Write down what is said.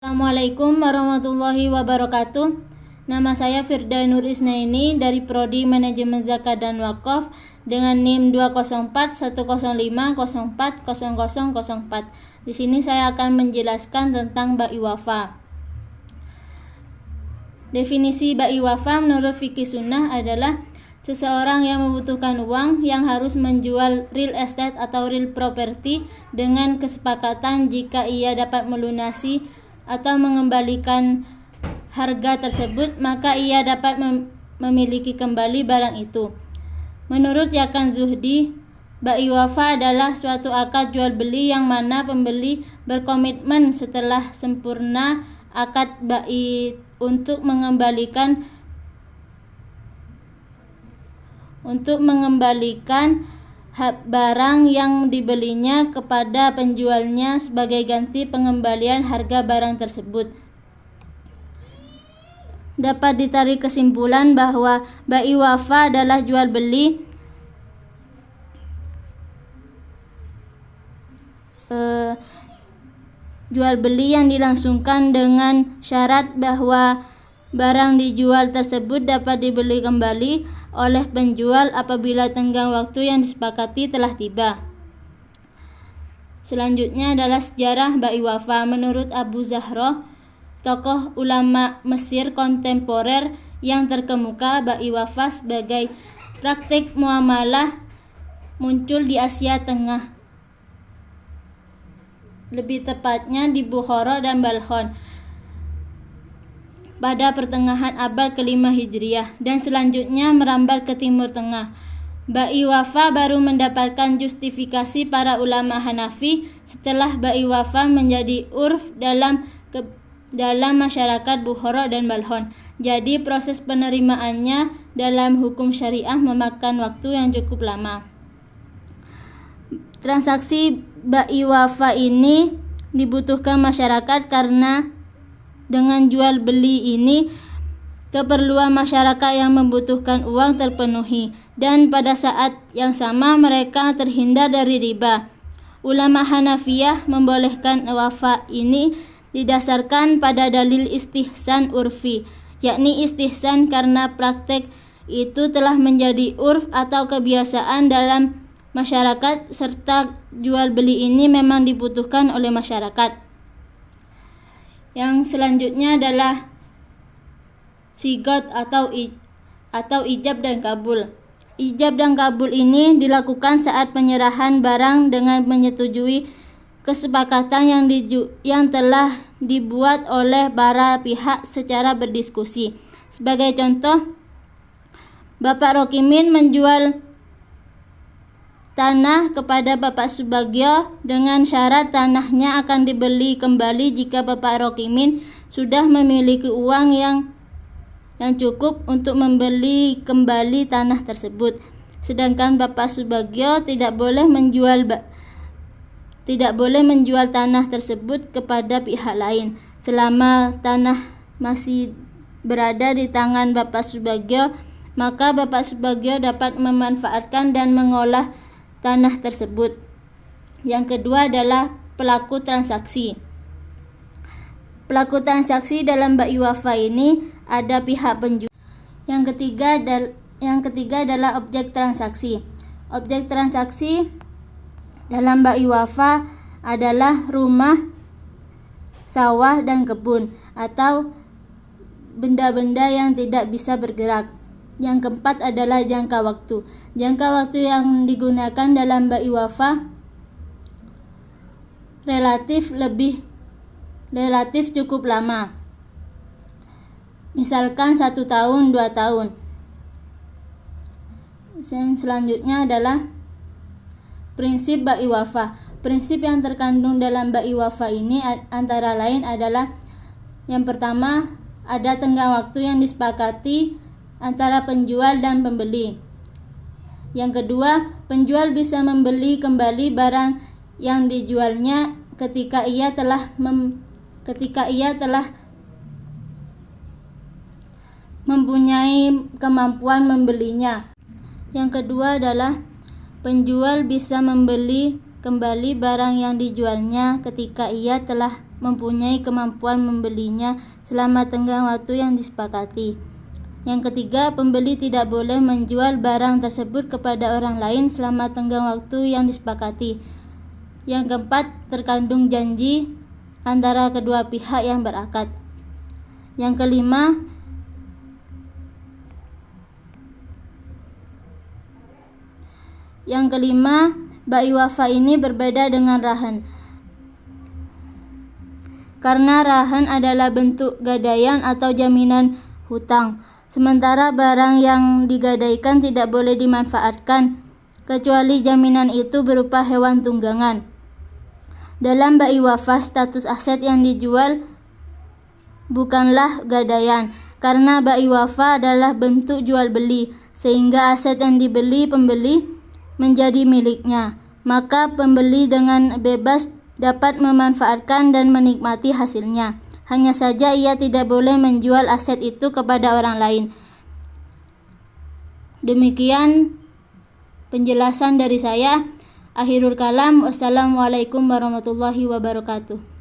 Assalamualaikum warahmatullahi wabarakatuh. Nama saya Firda Nur Isnaini dari Prodi Manajemen Zakat dan Wakaf dengan NIM 2041050400004. Di sini saya akan menjelaskan tentang ba'i wafa. Definisi ba'i wafa menurut fikih sunnah adalah seseorang yang membutuhkan uang yang harus menjual real estate atau real property dengan kesepakatan jika ia dapat melunasi atau mengembalikan harga tersebut, maka ia dapat memiliki kembali barang itu. Menurut Yakan Zuhdi, ba'i wafa adalah suatu akad jual beli yang mana pembeli berkomitmen setelah sempurna akad ba'i untuk mengembalikan barang yang dibelinya kepada penjualnya sebagai ganti pengembalian harga barang tersebut. Dapat ditarik kesimpulan bahwa ba'i wafa adalah jual beli yang dilangsungkan dengan syarat bahwa barang dijual tersebut dapat dibeli kembali oleh penjual apabila tenggang waktu yang disepakati telah tiba. Selanjutnya adalah sejarah ba'i wafa. Menurut Abu Zahroh, tokoh ulama Mesir kontemporer yang terkemuka, ba'i wafa sebagai praktik muamalah muncul di Asia Tengah, lebih tepatnya di Bukhara dan Balkhan pada pertengahan abad ke-5 Hijriah dan selanjutnya merambat ke Timur Tengah. Ba'i wafa baru mendapatkan justifikasi para ulama Hanafi setelah ba'i wafa menjadi urf dalam masyarakat Bukhara dan Balkhan. Jadi proses penerimaannya dalam hukum syariah memakan waktu yang cukup lama. Transaksi ba'i wafa ini dibutuhkan masyarakat karena dengan jual beli ini keperluan masyarakat yang membutuhkan uang terpenuhi dan pada saat yang sama mereka terhindar dari riba. Ulama Hanafiyah membolehkan wafa ini didasarkan pada dalil istihsan urfi, yakni istihsan karena praktek itu telah menjadi urf atau kebiasaan dalam masyarakat serta jual beli ini memang dibutuhkan oleh masyarakat. Yang selanjutnya adalah sigot atau ijab dan kabul. Ijab dan kabul ini dilakukan saat penyerahan barang dengan menyetujui kesepakatan yang telah dibuat oleh para pihak secara berdiskusi. Sebagai contoh, Bapak Rokimin menjual tanah kepada Bapak Subagio dengan syarat tanahnya akan dibeli kembali jika Bapak Rokimin sudah memiliki uang yang cukup untuk membeli kembali tanah tersebut. Sedangkan Bapak Subagio tidak boleh menjual tanah tersebut kepada pihak lain. Selama tanah masih berada di tangan Bapak Subagio, maka Bapak Subagio dapat memanfaatkan dan mengolah tanah tersebut. Yang kedua adalah pelaku transaksi. Pelaku transaksi dalam ba'i wafa ini ada pihak penjual. Yang ketiga adalah objek transaksi. Objek transaksi dalam ba'i wafa adalah rumah, sawah dan kebun atau benda-benda yang tidak bisa bergerak. Yang keempat adalah jangka waktu. Jangka waktu yang digunakan dalam ba'i wafa relatif cukup lama. Misalkan 1 tahun, 2 tahun. Selanjutnya adalah prinsip ba'i wafa. Prinsip yang terkandung dalam ba'i wafa ini antara lain adalah yang pertama, ada tenggang waktu yang disepakati antara penjual dan pembeli. Yang kedua, penjual bisa membeli kembali barang yang dijualnya ketika ia telah mempunyai kemampuan membelinya. Yang kedua adalah penjual bisa membeli kembali barang yang dijualnya ketika ia telah mempunyai kemampuan membelinya selama tenggang waktu yang disepakati. Yang ketiga, pembeli tidak boleh menjual barang tersebut kepada orang lain selama tenggang waktu yang disepakati. Yang keempat, terkandung janji antara kedua pihak yang berakad. Yang kelima, bai wafa ini berbeda dengan rahan. Karena rahan adalah bentuk gadaian atau jaminan hutang. Sementara barang yang digadaikan tidak boleh dimanfaatkan, kecuali jaminan itu berupa hewan tunggangan. Dalam bai wafa, status aset yang dijual bukanlah gadaian, karena bai wafa adalah bentuk jual beli, sehingga aset yang dibeli pembeli menjadi miliknya. Maka pembeli dengan bebas dapat memanfaatkan dan menikmati hasilnya. Hanya saja ia tidak boleh menjual aset itu kepada orang lain. Demikian penjelasan dari saya. Akhirul kalam. Wassalamualaikum warahmatullahi wabarakatuh.